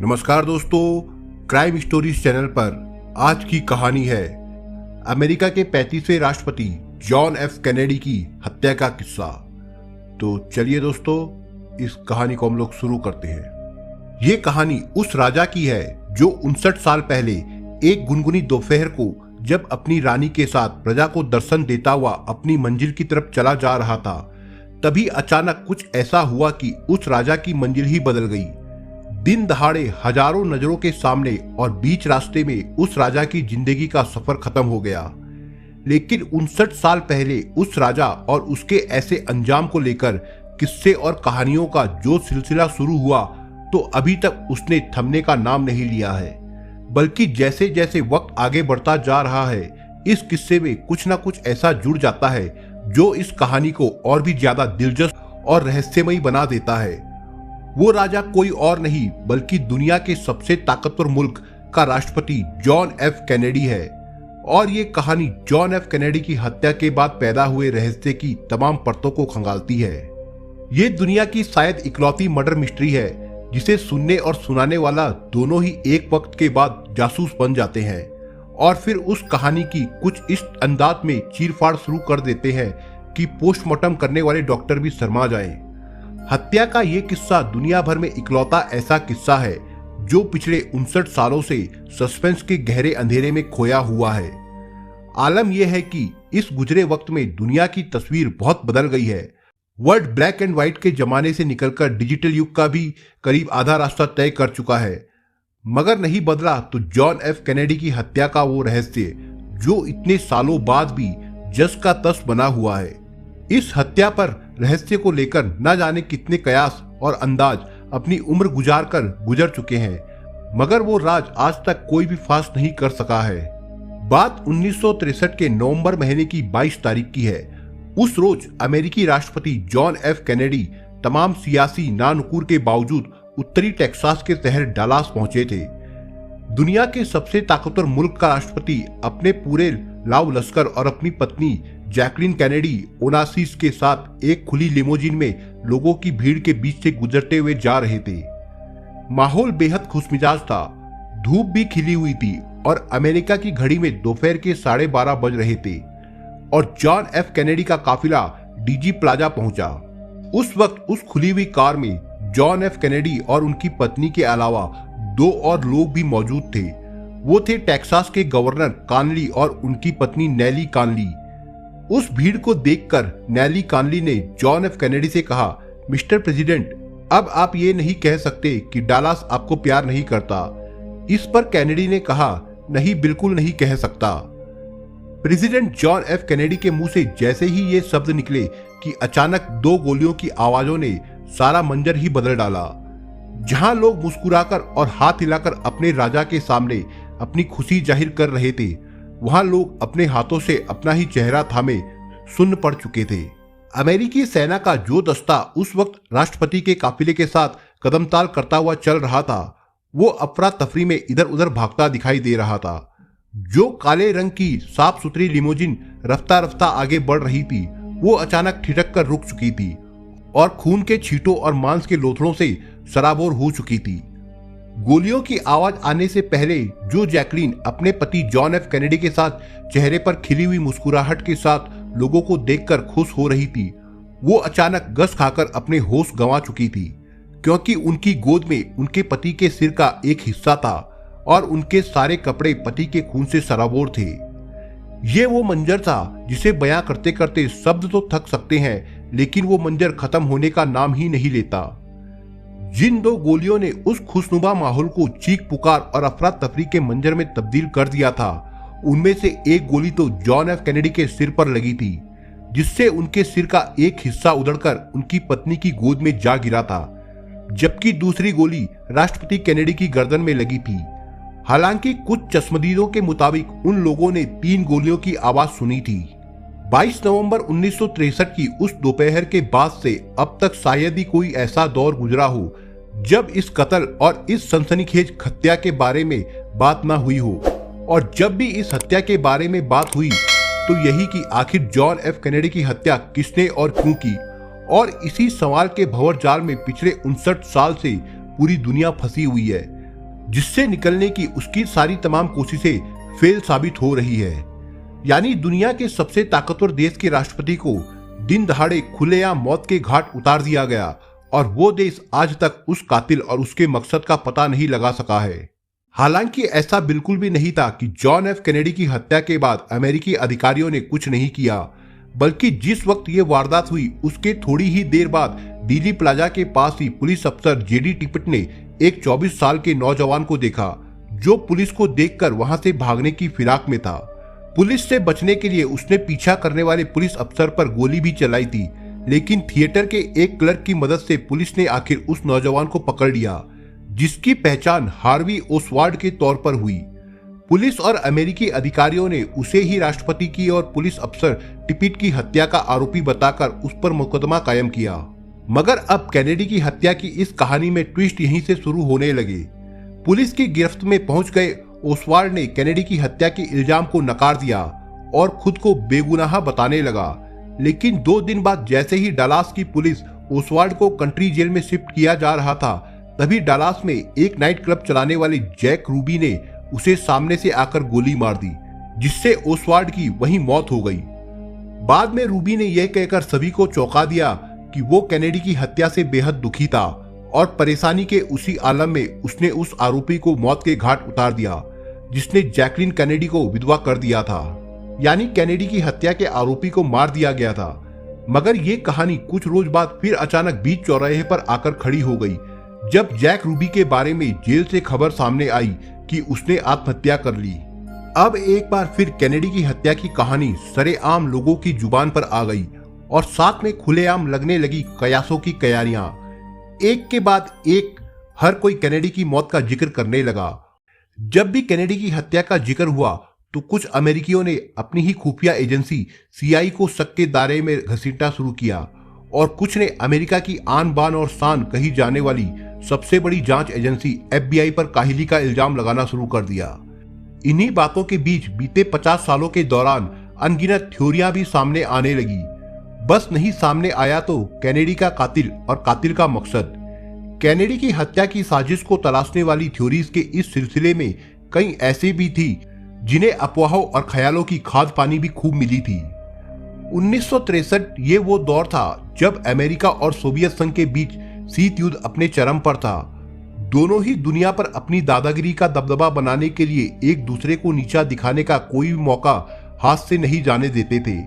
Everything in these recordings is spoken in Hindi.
नमस्कार दोस्तों, क्राइम स्टोरीज चैनल पर आज की कहानी है अमेरिका के 35वें राष्ट्रपति जॉन एफ कैनेडी की हत्या का किस्सा। तो चलिए दोस्तों, इस कहानी को हम लोग शुरू करते हैं। ये कहानी उस राजा की है जो 59 साल पहले एक गुनगुनी दोपहर को जब अपनी रानी के साथ प्रजा को दर्शन देता हुआ अपनी मंजिल की तरफ चला जा रहा था, तभी अचानक कुछ ऐसा हुआ कि उस राजा की मंजिल ही बदल गई। दिन दहाड़े हजारों नजरों के सामने और बीच रास्ते में उस राजा की जिंदगी का सफर खत्म हो गया। लेकिन 59 साल पहले उस राजा और उसके ऐसे अंजाम को लेकर किस्से और कहानियों का जो सिलसिला शुरू हुआ, तो अभी तक उसने थमने का नाम नहीं लिया है। बल्कि जैसे जैसे वक्त आगे बढ़ता जा रहा है, इस किस्से में कुछ ना कुछ ऐसा जुड़ जाता है जो इस कहानी को और भी ज्यादा दिलचस्प और रहस्यमयी बना देता है। वो राजा कोई और नहीं बल्कि दुनिया के सबसे ताकतवर मुल्क का राष्ट्रपति जॉन एफ कैनेडी है। और ये कहानी जॉन एफ कैनेडी की हत्या के बाद पैदा हुए रहस्य की तमाम परतों को खंगालती है। ये दुनिया की शायद इकलौती मर्डर मिस्ट्री है जिसे सुनने और सुनाने वाला दोनों ही एक वक्त के बाद जासूस बन जाते हैं और फिर उस कहानी की कुछ इस अंदाज में चीरफाड़ शुरू कर देते हैं कि पोस्टमार्टम करने वाले डॉक्टर भी शर्मा जाएं। हत्या का ये किस्सा दुनिया भर में इकलौता ऐसा किस्सा है जो पिछले 59 सालों से सस्पेंस के गहरे अंधेरे में खोया हुआ है। आलम यह है कि इस गुजरे वक्त में दुनिया की तस्वीर बहुत बदल गई है। वर्ल्ड ब्लैक एंड व्हाइट के जमाने से निकलकर डिजिटल युग का भी करीब आधा रास्ता तय कर चुका है, मगर नहीं बदला तो जॉन एफ कैनेडी की हत्या का वो रहस्य जो इतने सालों बाद भी जस का तस बना हुआ है। इस हत्या पर रहस्य को लेकर न जाने कितने कयास और अंदाज अपनी उम्र गुजार कर गुजर चुके हैं, मगर वो राज आज तक कोई भी फाश नहीं कर सका है। बात 1963 के नवंबर महीने की 22 तारीख की है। उस रोज अमेरिकी राष्ट्रपति जॉन एफ कैनेडी तमाम सियासी नानुकुर के बावजूद उत्तरी टेक्सास के शहर डलास पहुंचे थे। दुनिया के सबसे ताकतवर मुल्क का राष्ट्रपति अपने पूरे लाव लश्कर और अपनी पत्नी जैकलिन कैनेडी ओनासीस के साथ एक खुली लिमोजिन में लोगों की भीड़ के बीच से गुजरते हुए जा रहे थे। माहौल बेहद खुशमिजाज था, धूप भी खिली हुई थी और अमेरिका की घड़ी में दोपहर के 12:30 बज रहे थे और जॉन एफ कैनेडी का काफिला डीजी प्लाजा पहुंचा। उस वक्त उस खुली हुई कार में जॉन एफ कैनेडी और उनकी पत्नी के अलावा 2 और लोग भी मौजूद थे। वो थे टेक्सास के गवर्नर कानली और उनकी पत्नी नेली कानली। उस भीड़ को देखकर नेली कानली ने जॉन एफ कैनेडी से कहा, मिस्टर प्रेसिडेंट, अब आप ये नहीं कह सकते कि डलास आपको प्यार नहीं करता। इस पर कैनेडी ने कहा, नहीं, बिल्कुल नहीं कह सकता। प्रेसिडेंट जॉन एफ कैनेडी के मुंह से जैसे ही ये शब्द निकले कि अचानक 2 गोलियों की आवाजों ने सारा मंजर ही बदल डाला। जहां लोग मुस्कुराकर और हाथ हिलाकर अपने राजा के सामने अपनी खुशी जाहिर कर रहे थे, वहां लोग अपने हाथों से अपना ही चेहरा थामे सुन्न पड़ चुके थे। अमेरिकी सेना का जो दस्ता उस वक्त राष्ट्रपति के काफिले के साथ कदमताल करता हुआ चल रहा था, वो अफरा तफरी में इधर उधर भागता दिखाई दे रहा था। जो काले रंग की साफ सुथरी लिमोजिन रफ्ता रफ्ता आगे बढ़ रही थी, वो अचानक ठिठक कर रुक चुकी थी और खून के छींटों और मांस के लोथड़ों से सराबोर हो चुकी थी। गोलियों की आवाज आने से पहले जो जैकलिन अपने पति जॉन एफ कैनेडी के साथ चेहरे पर खिली हुई मुस्कुराहट के साथ लोगों को देखकर खुश हो रही थी, वो अचानक गस खाकर अपने होश गंवा चुकी थी, क्योंकि उनकी गोद में उनके पति के सिर का एक हिस्सा था और उनके सारे कपड़े पति के खून से सराबोर थे। ये वो मंजर था जिसे बयां करते करते शब्द तो थक सकते हैं, लेकिन वो मंजर खत्म होने का नाम ही नहीं लेता। जिन 2 गोलियों ने उस खुशनुमा माहौल को चीख पुकार और अफरा तफरी के मंजर में तब्दील कर दिया था, उनमें से एक गोली तो जॉन एफ कैनेडी के सिर पर लगी थी, जिससे उनके सिर का एक हिस्सा उधड़कर उनकी पत्नी की गोद में जा गिरा था, जबकि दूसरी गोली राष्ट्रपति कैनेडी की गर्दन में लगी थी। हालांकि कुछ चश्मदीदों के मुताबिक उन लोगों ने 3 गोलियों की आवाज सुनी थी। 22 नवंबर 1963 की उस दोपहर के बाद से अब तक शायद ही कोई ऐसा दौर गुजरा हो जब इस कत्ल और इस सनसनीखेज हत्या के बारे में बात ना हुई हो। और जब भी इस हत्या के बारे में बात हुई तो यही कि आखिर जॉन एफ कैनेडी की हत्या किसने और क्यों की। और इसी सवाल के भंवर जाल में पिछले 59 साल से पूरी दुनिया फंसी हुई है। जिससे निकलने की उसकी सारी तमाम कोशिशें फेल साबित हो रही है। यानी दुनिया के सबसे ताकतवर देश के राष्ट्रपति को दिन दहाड़े खुलेआम मौत के घाट उतार दिया गया और वो देश आज तक उस कातिल और उसके मकसद का पता नहीं लगा सका है। हालांकि ऐसा बिल्कुल भी नहीं था कि जॉन एफ कैनेडी की हत्या के बाद अमेरिकी अधिकारियों ने कुछ नहीं किया, बल्कि जिस वक्त ये वारदात हुई उसके थोड़ी ही देर बाद डीली प्लाजा के पास ही पुलिस अफसर जेडी टिपिट ने एक 24 साल के नौजवान को देखा जो पुलिस को देखकर वहां से भागने की फिराक में था। पुलिस से बचने के लिए उसने पीछा करने वाले पुलिस अफसर पर गोली भी चलाई थी, लेकिन थिएटर के एक क्लर्क की मदद से पुलिस ने आखिर उस नौजवान को पकड़ लिया, जिसकी पहचान हार्वी ओसवाल्ड के तौर पर हुई। पुलिस और अमेरिकी अधिकारियों ने उसे ही राष्ट्रपति की और पुलिस अफसर टिपिट की हत्या का आरोपी बताकर उस पर मुकदमा कायम किया। मगर अब कैनेडी की हत्या की इस कहानी में ट्विस्ट यहीं से शुरू होने लगे। पुलिस की गिरफ्त में पहुंच गए ओसवाल्ड ने कैनेडी की हत्या के इल्जाम को नकार दिया और खुद को बेगुनाह बताने लगा। लेकिन 2 दिन बाद जैसे ही डलास की पुलिस ओसवाल्ड को कंट्री जेल में शिफ्ट किया जा रहा था, तभी डलास में एक नाइट क्लब चलाने वाले जैक रूबी ने उसे सामने से आकर गोली मार दी, जिससे ओसवाल्ड की वहीं मौत हो गई। बाद में रूबी ने यह कहकर सभी को चौंका दिया कि वो कैनेडी की हत्या से बेहद दुखी था और परेशानी के उसी आलम में उसने उस आरोपी को मौत के घाट उतार दिया जिसने जैकलिन कैनेडी को विधवा कर दिया था। यानी कैनेडी की हत्या के आरोपी को मार दिया गया था। मगर ये कहानी कुछ रोज बाद फिर अचानक बीच चौराहे पर आकर खड़ी हो गई, जब जैक रूबी के बारे में जेल से खबर सामने आई कि उसने आत्महत्या कर ली। अब एक बार फिर कैनेडी की हत्या की कहानी सरेआम लोगों की जुबान पर आ गई और साथ में खुलेआम लगने लगी कयासों की कयारियां। एक के बाद एक हर कोई कैनेडी की मौत का जिक्र करने लगा। जब भी कैनेडी की हत्या का जिक्र हुआ तो कुछ अमेरिकियों ने अपनी ही खुफिया एजेंसी सीआईए को शक के दायरे में घसीटना शुरू किया और कुछ ने अमेरिका की आन बान और शान कही जाने वाली सबसे बड़ी जांच एजेंसी एफबीआई पर काहिली का इल्जाम लगाना शुरू कर दिया। इन्हीं बातों के बीच बीते 50 सालों के दौरान अनगिनत थ्योरियां भी सामने आने लगी। बस नहीं सामने आया तो कैनेडी का कातिल और कातिल का मकसद। कैनेडी की हत्या की साजिश को तलाशने वाली थ्योरीज के इस सिलसिले में कई ऐसे भी थी जिन्हें अफवाहों और ख्यालों की खाद पानी भी खूब मिली थी। 1963 ये वो दौर था जब अमेरिका और सोवियत संघ के बीच शीत युद्ध अपने चरम पर था। दोनों ही दुनिया पर अपनी दादागिरी का दबदबा बनाने के लिए एक दूसरे को नीचा दिखाने का कोई भी मौका हाथ से नहीं जाने देते थे।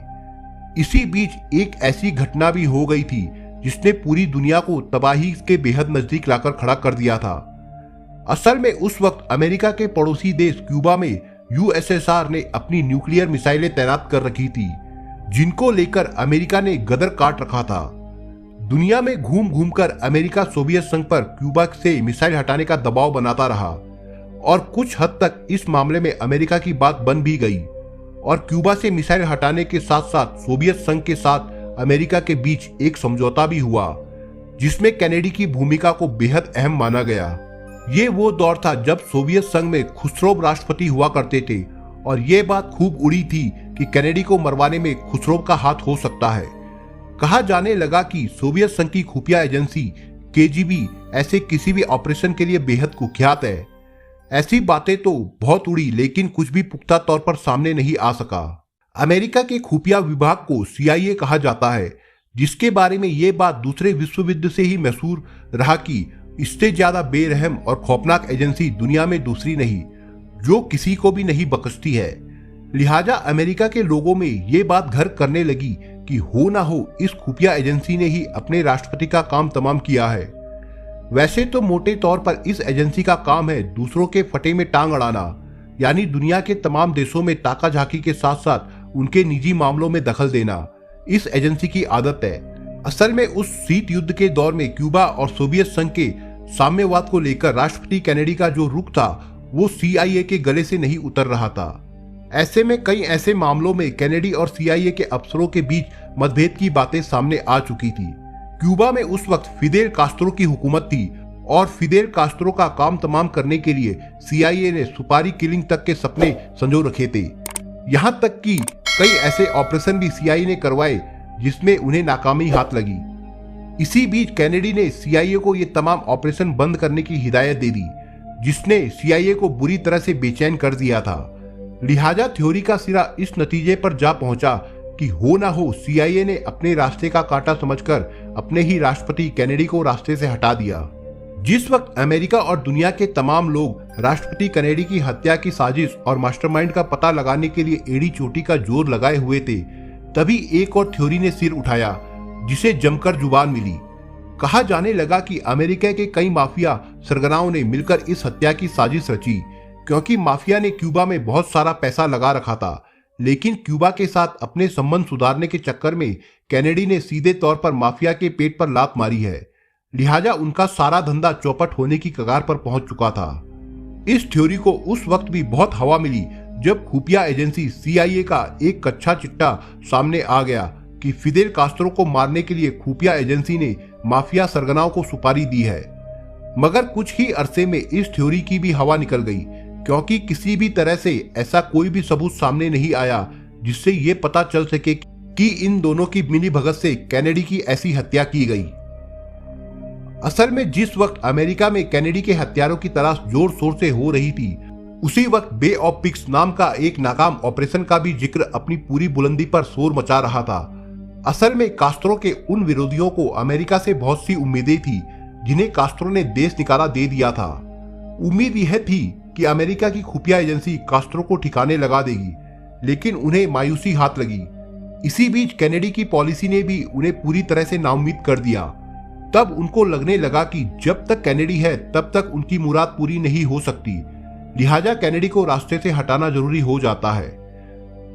इसी बीच एक ऐसी घटना भी हो गई थी जिसने पूरी दुनिया को तबाही के बेहद नजदीक लाकर खड़ा कर दिया था। असल में उस वक्त अमेरिका के पड़ोसी देश क्यूबा में यूएसएसआर ने अपनी न्यूक्लियर मिसाइलें तैनात कर रखी थी, जिनको लेकर अमेरिका ने गदर काट रखा था। दुनिया में घूम घूम कर अमेरिका सोवियत संघ पर क्यूबा से मिसाइल हटाने का दबाव बनाता रहा और कुछ हद तक इस मामले में अमेरिका की बात बन भी गई और क्यूबा से मिसाइल हटाने के साथ साथ सोवियत संघ के साथ अमेरिका के बीच एक समझौता भी हुआ जिसमें कैनेडी की भूमिका को बेहद अहम माना गया। ये वो दौर था जब सोवियत संघ में खुसरोव राष्ट्रपति हुआ करते थे और ये बात खूब उड़ी थी कि कैनेडी को मरवाने में खुसरोव का हाथ हो सकता है। कहा जाने लगा कि सोवियत संघ की खुफिया एजेंसी केजीबी ऐसे किसी भी ऑपरेशन के लिए बेहद कुख्यात है। ऐसी बातें तो बहुत उड़ी, लेकिन कुछ भी पुख्ता तौर पर सामने नहीं आ सका। अमेरिका के खुफिया विभाग को सीआईए कहा जाता है, जिसके बारे में ये बात दूसरे विश्व युद्ध से ही मशहूर रहा कि इससे ज्यादा बेरहम और खौफनाक एजेंसी दुनिया में दूसरी नहीं, जो किसी को भी नहीं बख्शती है। लिहाजा अमेरिका के लोगों में ये बात घर करने लगी कि हो ना हो इस खुफिया एजेंसी ने ही अपने राष्ट्रपति का काम तमाम किया है। वैसे तो मोटे तौर पर इस एजेंसी का काम है दूसरों के फटे में टांग अड़ाना, यानी दुनिया के तमाम देशों में ताका झाकी के साथ साथ उनके निजी मामलों में दखल देना इस एजेंसी की आदत है। असल में उस शीत युद्ध के दौर में क्यूबा और सोवियत संघ के साम्यवाद को लेकर राष्ट्रपति कैनेडी का जो रुख था वो सीआईए के गले से नहीं उतर रहा था। ऐसे में कई ऐसे मामलों में कैनेडी और सीआईए के अफसरों के बीच मतभेद की बातें सामने आ चुकी थी। क्यूबा में उस वक्त फिदेल कास्त्रो की हुकूमत थी और फिदेल कास्त्रो का काम तमाम करने के लिए सीआईए ने सुपारी किलिंग तक के सपने संजो रखे थे। यहां तक कि कई ऐसे ऑपरेशन भी सीआईए ने करवाए जिसमें उन्हें नाकामी हाथ लगी। इसी बीच कैनेडी ने सीआईए को ये तमाम ऑपरेशन बंद करने की हिदायत दे दी, जिसने CIA को बुरी तरह से बेचैन कर दिया था। लिहाजा थ्योरी का सिरा इस नतीजे पर जा पहुंचा कि हो ना हो CIA ने अपने रास्ते का कांटा समझकर अपने ही राष्ट्रपति कैनेडी को रास्ते से हटा दिया। जिस वक्त अमेरिका और दुनिया के तमाम लोग राष्ट्रपति कैनेडी की हत्या की साजिश और मास्टरमाइंड का पता लगाने के लिए एड़ी चोटी का जोर लगाए हुए थे, तभी एक और थ्योरी ने सिर उठाया जिसे जमकर जुबान मिली। कहा जाने लगा कि अमेरिका के कई माफिया सरगनाओं ने मिलकर इस हत्या की साजिश रची, क्योंकि माफिया ने क्यूबा में बहुत सारा पैसा लगा रखा था, लेकिन क्यूबा के साथ अपने संबंध सुधारने के चक्कर में कैनेडी ने सीधे तौर पर माफिया के पेट पर लात मारी है। लिहाजा उनका सारा धंधा चौपट होने की कगार पर पहुंच चुका था। इस थ्योरी को उस वक्त भी बहुत हवा मिली जब खुफिया एजेंसी CIA का एक कच्चा चिट्ठा सामने आ गया कि फिदेल कास्त्रो को मारने के लिए खुफिया एजेंसी ने माफिया सरगनाओं को सुपारी दी है। मगर कुछ ही अरसे में इस थ्योरी की भी हवा निकल गई, क्योंकि किसी भी तरह से ऐसा कोई भी सबूत सामने नहीं आया जिससे ये पता चल सके कि इन दोनों की मिलीभगत से कैनेडी की ऐसी हत्या की गई। असल में जिस वक्त अमेरिका में कैनेडी के हत्यारों की तलाश जोर शोर से हो रही थी, उसी वक्त बे ऑफ पिग्स नाम का एक नाकाम ऑपरेशन का भी जिक्र अपनी पूरी बुलंदी पर शोर मचा रहा था। असल में कास्त्रो के उन विरोधियों को अमेरिका से बहुत सी उम्मीदें थी जिन्हें कास्त्रो ने देश निकाला दे दिया था। उम्मीद यह थी कि अमेरिका की खुफिया एजेंसी कास्त्रो को ठिकाने लगा देगी, लेकिन उन्हें मायूसी हाथ लगी। इसी बीच कैनेडी की पॉलिसी ने भी उन्हें पूरी तरह से नाउम्मीद कर दिया। तब उनको लगने लगा कि जब तक कैनेडी है तब तक उनकी मुराद पूरी नहीं हो सकती, लिहाजा कैनेडी को रास्ते से हटाना जरूरी हो जाता है।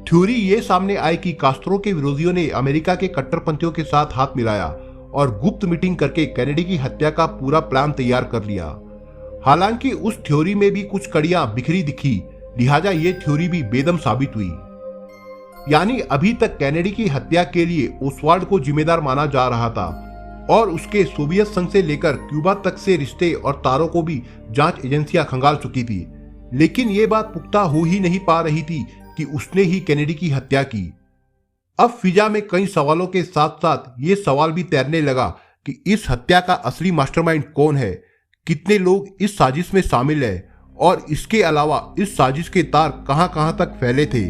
थ्योरी ये सामने आई कि कास्त्रो के विरोधियों ने अमेरिका के कट्टरपंथियों के साथ हाथ मिलाया और गुप्त मीटिंग करके कैनेडी की हत्या का पूरा प्लान तैयार कर लिया। हालांकि उस थ्योरी में भी कुछ कड़ियां बिखरी दिखी, लिहाजा ये थ्योरी भी बेदम साबित हुई। यानी अभी तक कैनेडी की हत्या के लिए ओसवाल्ड को जिम्मेदार माना जा रहा था और उसके सोवियत संघ से लेकर क्यूबा तक से रिश्ते और तारों को भी जांच एजेंसियां खंगाल चुकी थी। लेकिन ये बात पुख्ता हो ही नहीं पा रही थी कि उसने ही कैनेडी की हत्या की। अब फिजा में कई सवालों के साथ साथ ये सवाल भी तैरने लगा कि इस हत्या का असली मास्टरमाइंड कौन है, कितने लोग इस साजिश में शामिल है और इसके अलावा इस साजिश के तार कहां तक फैले थे।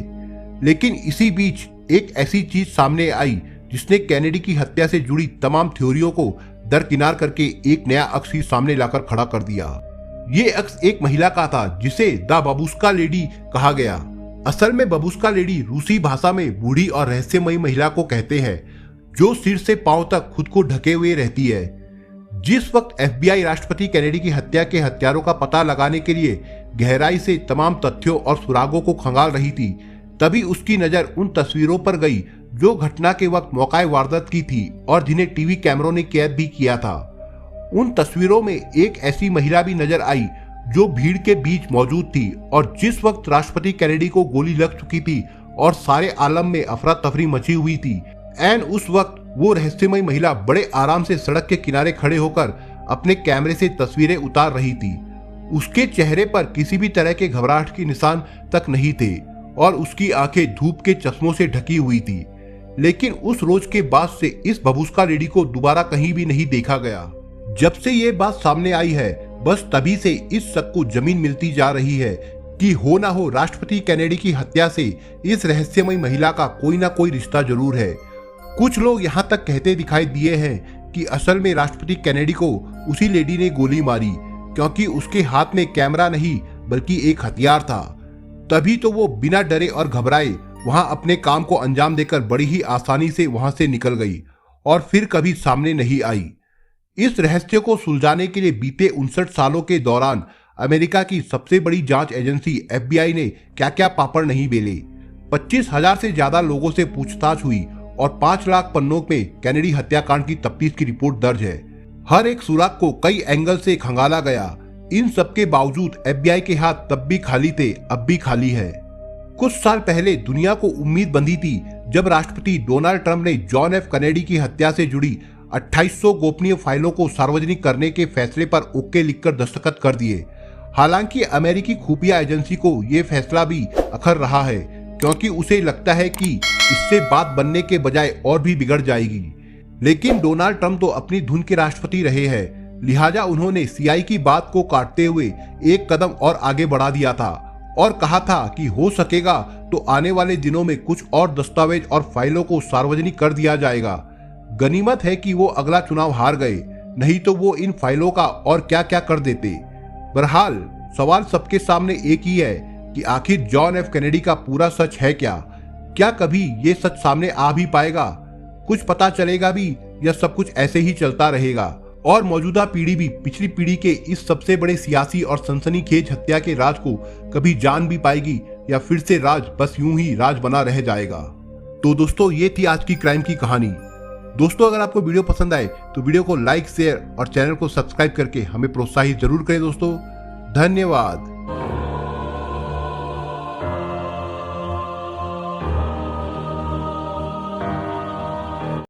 लेकिन इसी बीच एक ऐसी चीज सामने आई जिसने कैनेडी की हत्या से जुड़ी तमाम थ्योरियों को दरकिनार करके एक नया अक्स ही सामने लाकर खड़ा कर दिया। ये अक्स एक महिला का था जिसे द बबूस्का लेडी कहा गया। असल में बबूस्का लेडी रूसी भाषा में बूढ़ी और रहस्यमयी महिला को कहते हैं जो सिर से पांव तक खुद को ढके हुए रहती है। जिस वक्त FBI राष्ट्रपति कैनेडी की हत्या के हत्यारों का पता लगाने के लिए गहराई से तमाम तथ्यों और सुरागों को खंगाल रही थी, तभी उसकी नजर उन तस्वीरों पर गई जो घटना के वक्त मौकाए वारदात की थी और जिन्हें टीवी कैमरों ने कैद भी किया था। उन तस्वीरों में एक ऐसी महिला भी नजर आई जो भीड़ के बीच मौजूद थी और जिस वक्त राष्ट्रपति कैनेडी को गोली लग चुकी थी और सारे आलम में अफरा तफरी मची हुई थी, एन उस वक्त वो रहस्यमयी महिला बड़े आराम से सड़क के किनारे खड़े होकर अपने कैमरे से तस्वीरें उतार रही थी। उसके चेहरे पर किसी भी तरह के घबराहट के निशान तक नहीं थे और उसकी आंखें धूप के चश्मों से ढकी हुई थी। लेकिन उस रोज के बाद से इस बबूस्का लेडी को दोबारा कहीं भी नहीं देखा गया। जब से ये बात सामने आई है, बस तभी से इस शक को जमीन मिलती जा रही है कि हो ना हो राष्ट्रपति कैनेडी की हत्या से इस रहस्यमयी महिला का कोई ना कोई रिश्ता जरूर है। कुछ लोग यहाँ तक कहते दिखाई दिए हैं कि असल में राष्ट्रपति कैनेडी को उसी लेडी ने गोली मारी, क्योंकि उसके हाथ में कैमरा नहीं बल्कि एक हथियार था। तभी तो वो बिना डरे और घबराए वहां अपने काम को अंजाम देकर बड़ी ही आसानी से वहां से निकल गई और फिर कभी सामने नहीं आई। इस रहस्य को सुलझाने के लिए बीते 59 सालों के दौरान अमेरिका की सबसे बड़ी जांच एजेंसी FBI ने क्या क्या पापड़ नहीं बेले। 25,000 से ज्यादा लोगों से पूछताछ हुई और 5 लाख पन्नों में कैनेडी हत्याकांड की तफ्तीश की रिपोर्ट दर्ज है। हर एक सुराग को कई एंगल से खंगाला गया। इन सबके बावजूद FBI के हाथ तब भी खाली थे, अब भी खाली है। कुछ साल पहले दुनिया को उम्मीद बंधी थी जब राष्ट्रपति डोनाल्ड ट्रंप ने जॉन एफ कैनेडी की हत्या से जुड़ी 2800 गोपनीय फाइलों को सार्वजनिक करने के फैसले पर ओके लिखकर दस्तखत कर दिए। हालांकि अमेरिकी खुफिया एजेंसी को यह फैसला भी अखर रहा है, क्योंकि उसे लगता है कि इससे बात बनने के बजाय और भी बिगड़ जाएगी। लेकिन डोनाल्ड ट्रंप तो अपनी धुन के राष्ट्रपति रहे हैं, लिहाजा उन्होंने सीआई की बात को काटते हुए एक कदम और आगे बढ़ा दिया था और कहा था कि हो सकेगा तो आने वाले दिनों में कुछ और दस्तावेज और फाइलों को सार्वजनिक कर दिया जाएगा। गनीमत है कि वो अगला चुनाव हार गए, नहीं तो वो इन फाइलों का और क्या क्या कर देते। बहरहाल सवाल सबके सामने एक ही है कि आखिर जॉन एफ कैनेडी का पूरा सच है क्या कभी ये सच सामने आ भी पाएगा, कुछ पता चलेगा भी, या सब कुछ ऐसे ही चलता रहेगा और मौजूदा पीढ़ी भी पिछली पीढ़ी के इस सबसे बड़े सियासी और सनसनीखेज हत्या के राज को कभी जान भी पाएगी, या फिर से राज बस यूं ही राज बना रह जाएगा। तो दोस्तों ये थी आज की क्राइम की कहानी। दोस्तों अगर आपको वीडियो पसंद आए तो वीडियो को लाइक, शेयर और चैनल को सब्सक्राइब करके हमें प्रोत्साहित जरूर करें दोस्तों। धन्यवाद।